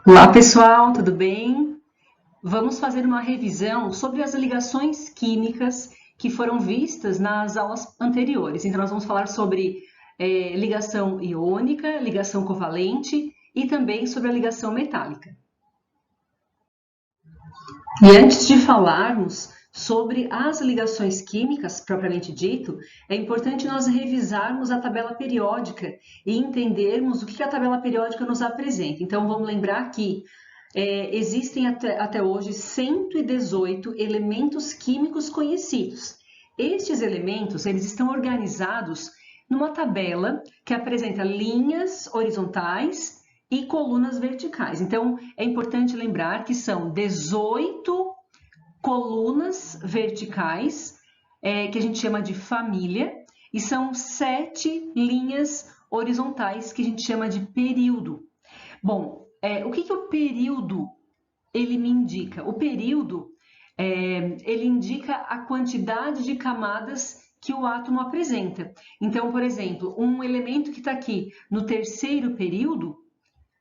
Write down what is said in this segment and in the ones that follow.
Olá pessoal, tudo bem? Vamos fazer uma revisão sobre as ligações químicas que foram vistas nas aulas anteriores. Então, nós vamos falar sobre ligação iônica, ligação covalente e também sobre a ligação metálica. E antes de falarmos sobre as ligações químicas, propriamente dito, é importante nós revisarmos a tabela periódica e entendermos o que a tabela periódica nos apresenta. Então, vamos lembrar que existem até hoje 118 elementos químicos conhecidos. Estes elementos eles estão organizados numa tabela que apresenta linhas horizontais e colunas verticais. Então, é importante lembrar que são 18 colunas verticais, que a gente chama de família, e são 7 linhas horizontais, que a gente chama de período. Bom, o que o período ele me indica? O período ele indica a quantidade de camadas que o átomo apresenta. Então, por exemplo, um elemento que está aqui no terceiro período,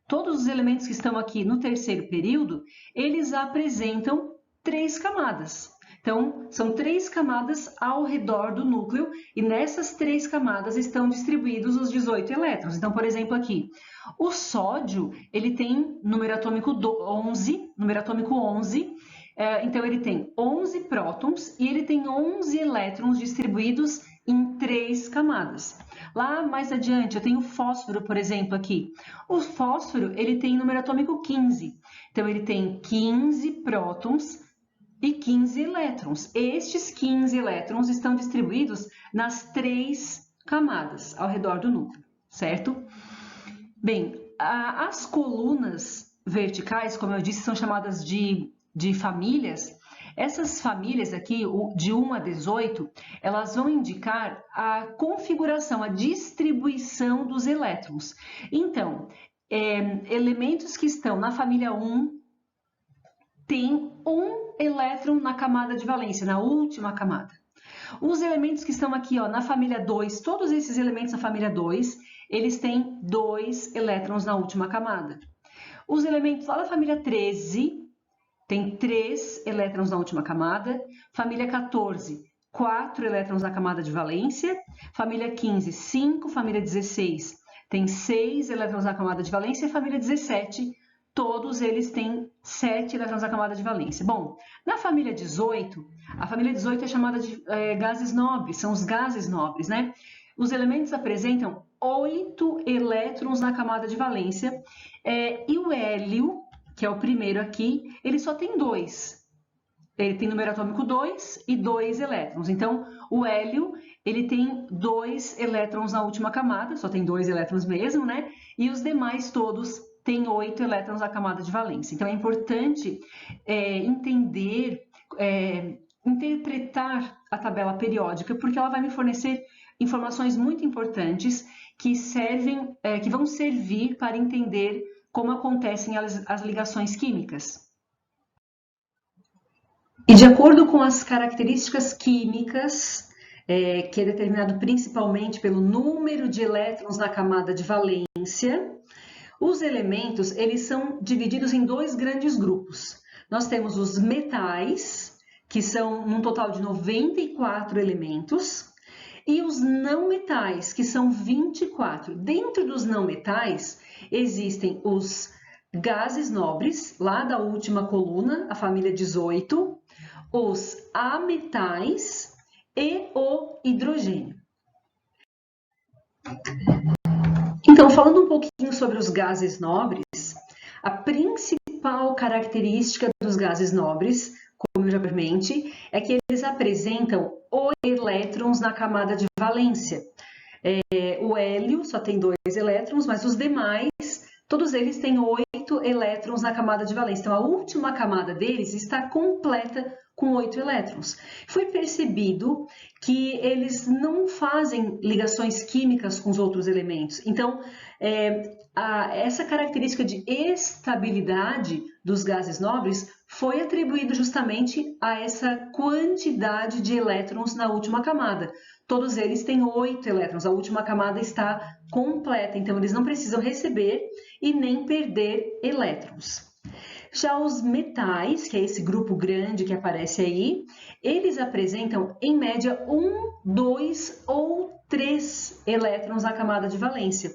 todos os elementos que estão aqui no terceiro período, eles apresentam 3 camadas. Então, são 3 camadas ao redor do núcleo e nessas 3 camadas estão distribuídos os 18 elétrons. Então, por exemplo, aqui, o sódio, ele tem número atômico 11, então ele tem 11 prótons e ele tem 11 elétrons distribuídos em 3 camadas. Lá mais adiante, eu tenho o fósforo, por exemplo, aqui. O fósforo, ele tem número atômico 15. Então, ele tem 15 prótons e 15 elétrons. Estes 15 elétrons estão distribuídos nas 3 camadas ao redor do núcleo, certo? Bem, as colunas verticais, como eu disse, são chamadas de famílias. Essas famílias aqui, de 1 a 18, elas vão indicar a configuração, a distribuição dos elétrons. Então, elementos que estão na família 1 têm um elétron na camada de valência, na última camada. Os elementos que estão aqui na família 2, todos esses elementos na família 2, eles têm 2 elétrons na última camada. Os elementos lá da família 13 tem 3 elétrons na última camada. Família 14, 4 elétrons na camada de valência. Família 15, 5. Família 16 tem 6 elétrons na camada de valência. E família 17, todos eles têm 7 elétrons na camada de valência. Bom, na família 18, a família 18 é chamada de gases nobres, são os gases nobres, né? Os elementos apresentam 8 elétrons na camada de valência e o hélio, que é o primeiro aqui, ele só tem 2. Ele tem número atômico 2 e 2 elétrons. Então, o hélio, ele tem 2 elétrons na última camada, só tem 2 elétrons mesmo, né? E os demais todos têm 8 elétrons na camada de valência. Então, é importante entender, interpretar a tabela periódica, porque ela vai me fornecer informações muito importantes que vão servir para entender como acontecem as ligações químicas. E de acordo com as características químicas, que é determinado principalmente pelo número de elétrons na camada de valência, os elementos eles são divididos em 2 grandes grupos. Nós temos os metais, que são um total de 94 elementos, e os não metais, que são 24. Dentro dos não metais, existem os gases nobres, lá da última coluna, a família 18, os ametais e o hidrogênio. Então, falando um pouquinho sobre os gases nobres, a principal característica dos gases nobres, como eu já brevemente, é que eles apresentam 8 elétrons na camada de valência. O hélio só tem 2 elétrons, mas os demais, todos eles têm 8 elétrons na camada de valência. Então, a última camada deles está completa com 8 elétrons. Foi percebido que eles não fazem ligações químicas com os outros elementos. Então, essa característica de estabilidade dos gases nobres foi atribuído justamente a essa quantidade de elétrons na última camada. todos eles têm 8 elétrons, a última camada está completa, então eles não precisam receber e nem perder elétrons. Já os metais, que é esse grupo grande que aparece aí, eles apresentam, em média, 1, 2 ou 3 elétrons na camada de valência.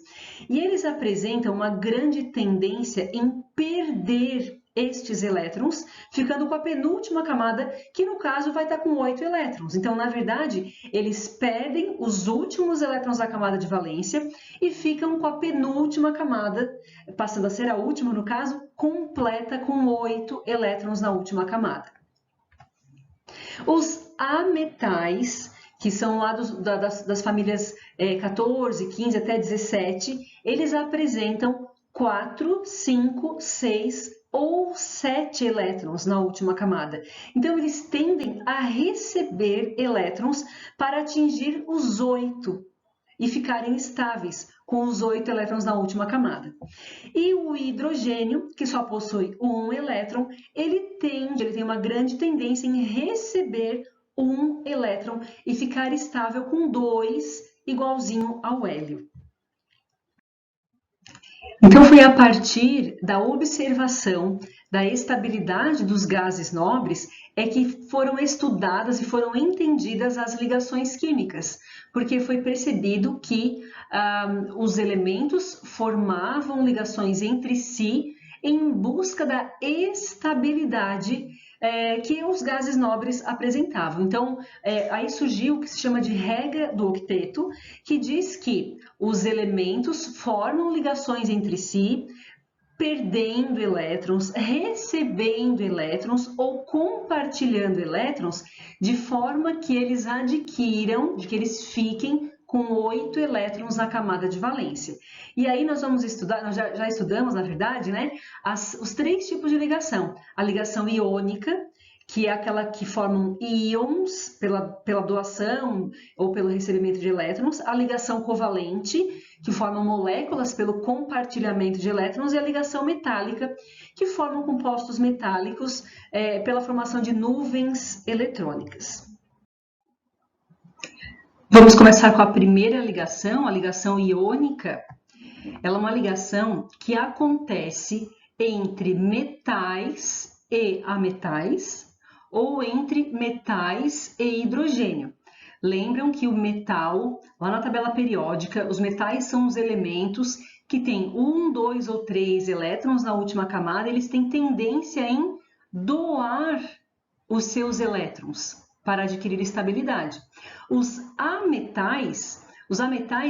E eles apresentam uma grande tendência em perder estes elétrons, ficando com a penúltima camada, que no caso vai estar com 8 elétrons. Então, na verdade, eles perdem os últimos elétrons da camada de valência e ficam com a penúltima camada, passando a ser a última, no caso, completa com 8 elétrons na última camada. Os ametais, que são lá das famílias 14, 15 até 17, eles apresentam 4, 5, 6 ou 7 elétrons na última camada. Então, eles tendem a receber elétrons para atingir os 8 e ficarem estáveis com os 8 elétrons na última camada. E o hidrogênio, que só possui 1 elétron, ele tem uma grande tendência em receber 1 elétron e ficar estável com 2, igualzinho ao hélio. Então, foi a partir da observação da estabilidade dos gases nobres é que foram estudadas e foram entendidas as ligações químicas, porque foi percebido que os elementos formavam ligações entre si em busca da estabilidade que os gases nobres apresentavam. Então, aí surgiu o que se chama de regra do octeto, que diz que os elementos formam ligações entre si, perdendo elétrons, recebendo elétrons ou compartilhando elétrons, de forma que eles adquiram, de que eles fiquem com 8 elétrons na camada de valência. E aí nós vamos estudar, nós já estudamos, na verdade, né, os 3 tipos de ligação. A ligação iônica, que é aquela que formam íons pela doação ou pelo recebimento de elétrons, a ligação covalente, que formam moléculas pelo compartilhamento de elétrons, e a ligação metálica, que formam compostos metálicos pela formação de nuvens eletrônicas. Vamos começar com a primeira ligação, a ligação iônica. Ela é uma ligação que acontece entre metais e ametais, ou entre metais e hidrogênio. Lembram que o metal, lá na tabela periódica, os metais são os elementos que têm 1, 2 ou 3 elétrons na última camada, eles têm tendência em doar os seus elétrons para adquirir estabilidade. Os ametais,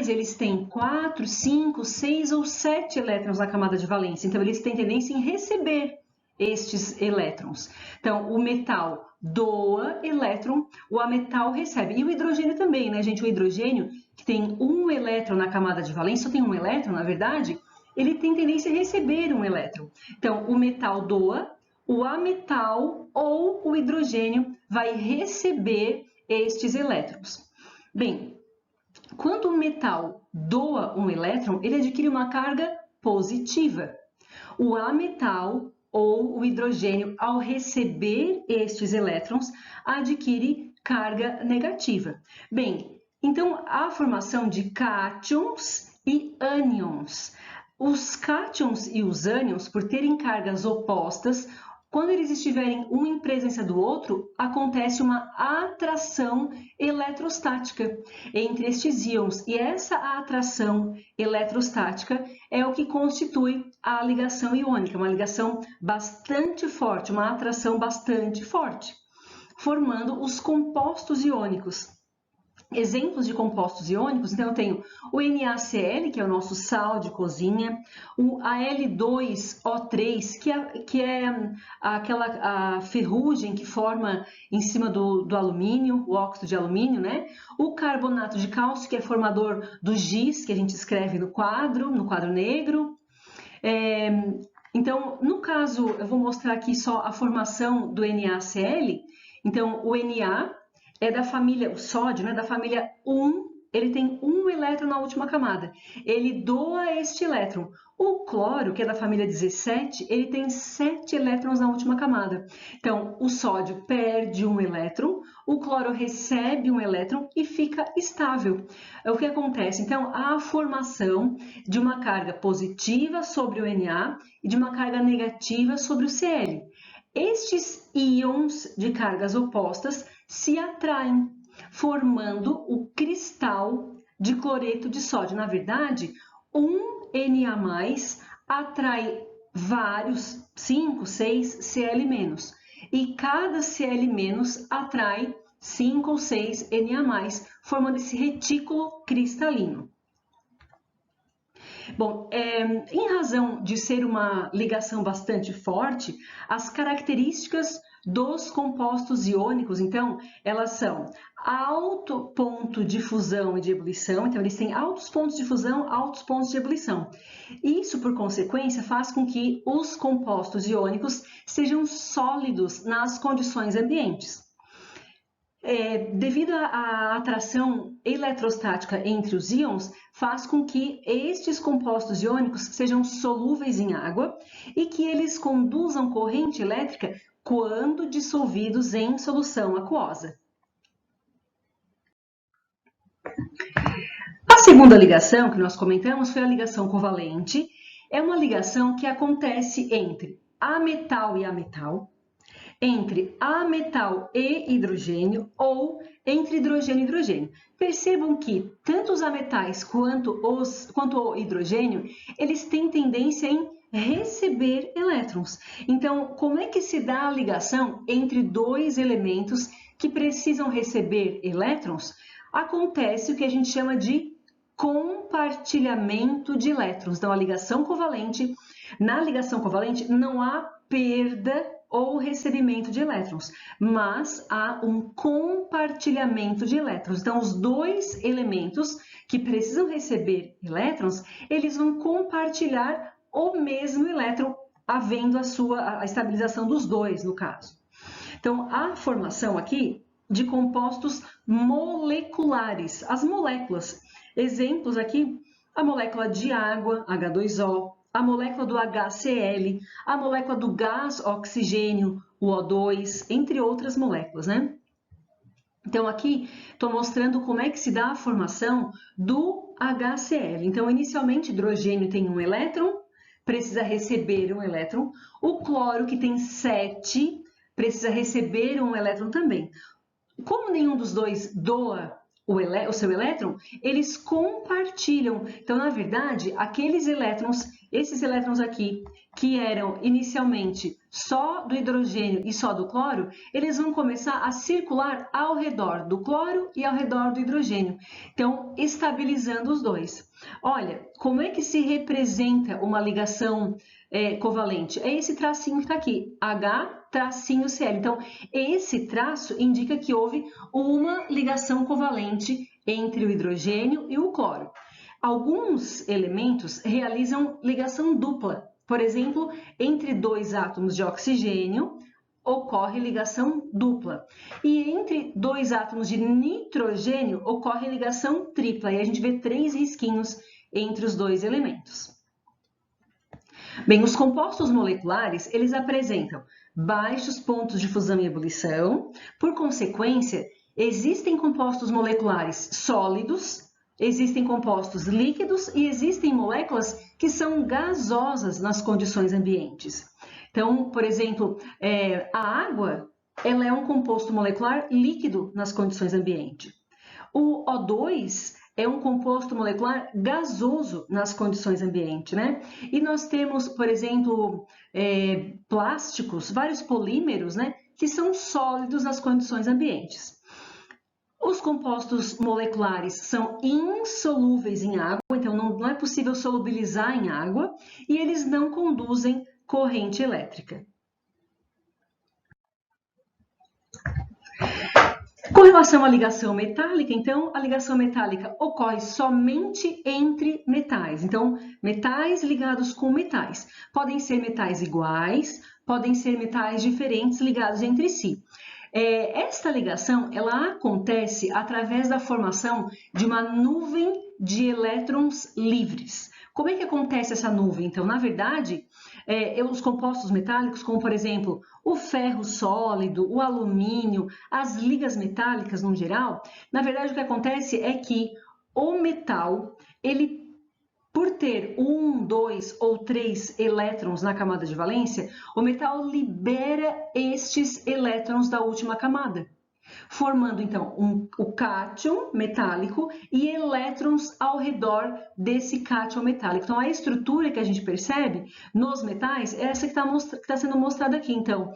eles têm 4, 5, 6 ou 7 elétrons na camada de valência, então eles têm tendência em receber estes elétrons. Então, o metal doa elétron, o ametal recebe. E o hidrogênio também, né, gente? O hidrogênio, que tem 1 elétron na camada de valência, só tem 1 elétron, na verdade, ele tem tendência a receber 1 elétron. Então, o metal doa, o ametal ou o hidrogênio vai receber estes elétrons. Bem, quando o metal doa 1 elétron, ele adquire uma carga positiva. O ametal ou o hidrogênio, ao receber estes elétrons, adquire carga negativa. Bem, então a formação de cátions e ânions. Os cátions e os ânions, por terem cargas opostas, quando eles estiverem um em presença do outro, acontece uma atração eletrostática entre estes íons. E essa atração eletrostática é o que constitui a ligação iônica, uma ligação bastante forte, uma atração bastante forte, formando os compostos iônicos. Exemplos de compostos iônicos, então eu tenho o NaCl, que é o nosso sal de cozinha, o Al2O3, que é aquela ferrugem que forma em cima do alumínio, o óxido de alumínio, né? O carbonato de cálcio, que é formador do giz, que a gente escreve no quadro negro. Então, no caso, eu vou mostrar aqui só a formação do NaCl. Então, o Na é da família, o sódio, né, da família 1 ele tem um elétron na última camada. Ele doa este elétron. O cloro, que é da família 17, ele tem 7 elétrons na última camada. Então, o sódio perde um elétron, o cloro recebe um elétron e fica estável. O que acontece? Então, a formação de uma carga positiva sobre o Na e de uma carga negativa sobre o Cl. Estes íons de cargas opostas se atraem, formando o cristal de cloreto de sódio. Na verdade, um Na+, atrai vários, 5, 6 Cl-, e cada Cl- atrai 5 ou 6 Na+, formando esse retículo cristalino. Bom, em razão de ser uma ligação bastante forte, as características dos compostos iônicos, então, elas são alto ponto de fusão e de ebulição, então eles têm altos pontos de fusão, altos pontos de ebulição. Isso, por consequência, faz com que os compostos iônicos sejam sólidos nas condições ambientes. Devido à atração eletrostática entre os íons, faz com que estes compostos iônicos sejam solúveis em água e que eles conduzam corrente elétrica quando dissolvidos em solução aquosa. A segunda ligação que nós comentamos foi a ligação covalente. É uma ligação que acontece entre ametal e ametal, entre ametal e hidrogênio ou entre hidrogênio e hidrogênio. Percebam que tanto os ametais quanto o hidrogênio, eles têm tendência em receber elétrons. Então, como é que se dá a ligação entre dois elementos que precisam receber elétrons? Acontece o que a gente chama de compartilhamento de elétrons. Então, a ligação covalente, na ligação covalente não há perda ou recebimento de elétrons, mas há um compartilhamento de elétrons. Então, os dois elementos que precisam receber elétrons, eles vão compartilhar o mesmo elétron, havendo a estabilização dos dois, no caso. Então, a formação aqui de compostos moleculares, as moléculas. Exemplos aqui, a molécula de água, H2O, a molécula do HCl, a molécula do gás oxigênio, o O2, entre outras moléculas, né? Então, aqui estou mostrando como é que se dá a formação do HCl. Então, inicialmente, hidrogênio tem um elétron, precisa receber um elétron. O cloro, que tem 7, precisa receber um elétron também. Como nenhum dos dois doa o seu elétron, eles compartilham. Então, na verdade, aqueles elétrons, esses elétrons aqui, que eram inicialmente só do hidrogênio e só do cloro, eles vão começar a circular ao redor do cloro e ao redor do hidrogênio. Então, estabilizando os dois. Olha, como é que se representa uma ligação covalente? É esse tracinho que está aqui, H-Cl. Então, esse traço indica que houve uma ligação covalente entre o hidrogênio e o cloro. Alguns elementos realizam ligação dupla. Por exemplo, entre dois átomos de oxigênio, ocorre ligação dupla. E entre dois átomos de nitrogênio, ocorre ligação tripla. E a gente vê 3 risquinhos entre os dois elementos. Bem, os compostos moleculares, eles apresentam baixos pontos de fusão e ebulição. Por consequência, existem compostos moleculares sólidos, existem compostos líquidos e existem moléculas que são gasosas nas condições ambientes. Então, por exemplo, a água, ela é um composto molecular líquido nas condições ambientes. O O2 é um composto molecular gasoso nas condições ambientes, né? E nós temos, por exemplo, plásticos, vários polímeros, né, que são sólidos nas condições ambientes. Os compostos moleculares são insolúveis em água, então não é possível solubilizar em água, e eles não conduzem corrente elétrica. Com relação à ligação metálica, então, a ligação metálica ocorre somente entre metais. Então, metais ligados com metais. Podem ser metais iguais, podem ser metais diferentes ligados entre si. Esta ligação, ela acontece através da formação de uma nuvem de elétrons livres. Como é que acontece essa nuvem? Então, na verdade, os compostos metálicos, como por exemplo, o ferro sólido, o alumínio, as ligas metálicas no geral, na verdade o que acontece é que o metal, ele por ter 1, 2 ou 3 elétrons na camada de valência, o metal libera estes elétrons da última camada, formando então o cátion metálico e elétrons ao redor desse cátion metálico. Então, a estrutura que a gente percebe nos metais é essa que está sendo mostrada aqui. Então,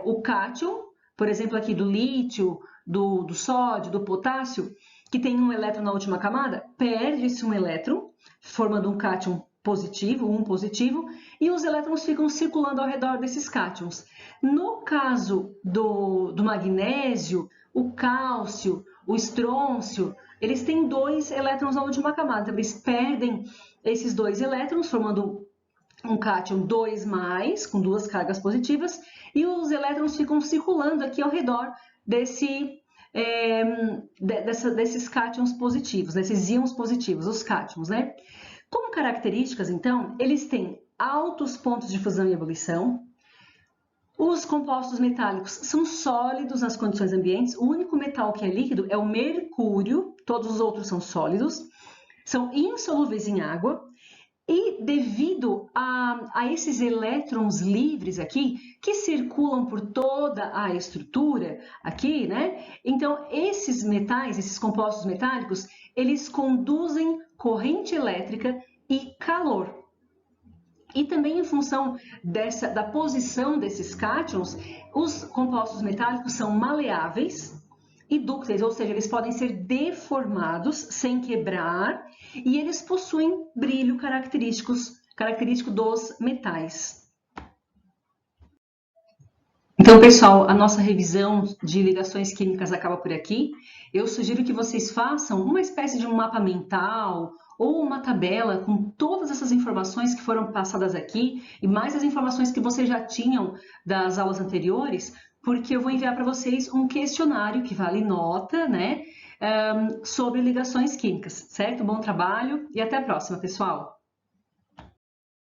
o cátion, por exemplo, aqui do lítio, do sódio, do potássio, que tem um elétron na última camada, perde-se um elétron, formando um cátion positivo, um positivo, e os elétrons ficam circulando ao redor desses cátions. No caso do magnésio, o cálcio, o estrôncio, eles têm 2 elétrons na última camada, então eles perdem esses 2 elétrons, formando um cátion 2+, com 2 cargas positivas, e os elétrons ficam circulando aqui ao redor desses cátions positivos, desses íons positivos, os cátions, né? Como características, então, eles têm altos pontos de fusão e ebulição. Os compostos metálicos são sólidos nas condições ambientes. O único metal que é líquido é o mercúrio, todos os outros são sólidos. São insolúveis em água. E devido a esses elétrons livres aqui, que circulam por toda a estrutura aqui, né? Então, esses metais, esses compostos metálicos, eles conduzem corrente elétrica e calor. E também em função da posição desses cátions, os compostos metálicos são maleáveis e dúcteis, ou seja, eles podem ser deformados sem quebrar e eles possuem brilho característico dos metais. Então, pessoal, a nossa revisão de ligações químicas acaba por aqui. Eu sugiro que vocês façam uma espécie de um mapa mental ou uma tabela com todas essas informações que foram passadas aqui e mais as informações que vocês já tinham das aulas anteriores, porque eu vou enviar para vocês um questionário que vale nota, né, sobre ligações químicas, certo? Bom trabalho e até a próxima, pessoal!